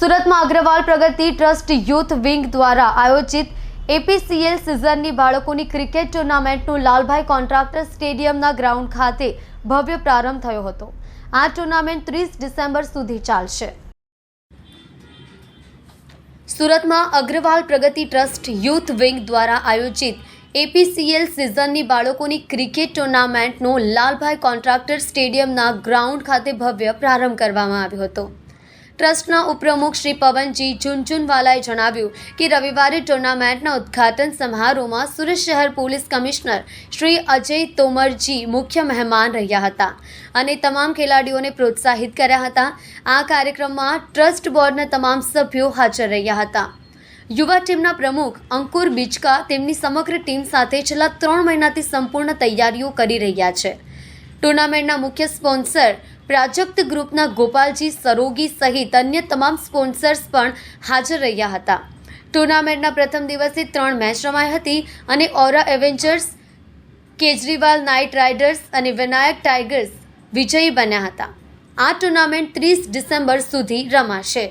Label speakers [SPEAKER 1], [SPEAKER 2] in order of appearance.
[SPEAKER 1] સુરતમાં અગ્રવાલ પ્રગતિ trust youth wing દ્વારા આયોજિત એપીસીએલ સિઝનની બાળકોની ક્રિકેટ ટુર્નામેન્ટનું લાલભાઈ કોન્ટ્રાક્ટર સ્ટેડિયમના ગ્રાઉન્ડ ખાતે ભવ્ય પ્રારંભ થયો હતો। આ ટુર્નામેન્ટ 30 ડિસેમ્બર સુધી ચાલશે। સુરતમાં અગ્રવાલ પ્રગતિ ટ્રસ્ટ યુથ વિંગ દ્વારા આયોજિત એપીસીએલ સિઝનની બાળકોની ક્રિકેટ ટુર્નામેન્ટનું લાલભાઈ કોન્ટ્રાક્ટર સ્ટેડિયમના ગ્રાઉન્ડ ખાતે ભવ્ય પ્રારંભ કરવામાં આવ્યો હતો। ટ્રસ્ટના ઉપપ્રમુખ શ્રી પવનજી ઝુનઝુનવાલાએ જણાવ્યું કે રવિવારે ટુર્નામેન્ટના ઉદ્ઘાટન સમારોહમાં સુરત શહેર પોલીસ કમિશનર શ્રી અજય તોમરજી મુખ્ય મહેમાન રહ્યા હતા અને તમામ ખેલાડીઓને પ્રોત્સાહિત કર્યા હતા। આ કાર્યક્રમમાં ટ્રસ્ટ બોર્ડના તમામ સભ્યો હાજર રહ્યા હતા। યુવા ટીમના પ્રમુખ અંકુર બિચકા તેમની સમગ્ર ટીમ સાથે છેલ્લા 3 મહિનાથી સંપૂર્ણ તૈયારીઓ કરી રહ્યા છે। ટુર્નામેન્ટના મુખ્ય સ્પોન્સર પ્રાજક્ત ગ્રુપના ગોપાલજી સરોગી સહિત અન્ય તમામ સ્પોન્સર્સ પણ હાજર રહ્યા હતા। ટુર્નામેન્ટના પ્રથમ દિવસે 3 મેચ રમાઈ હતી અને ઓરા એવેન્જર્સ, કેજરીવાલ નાઇટ રાઇડર્સ અને વિનાયક ટાઇગર્સ વિજયી બન્યા હતા। આ ટુર્નામેન્ટ 30 ડિસેમ્બર સુધી રમાશે।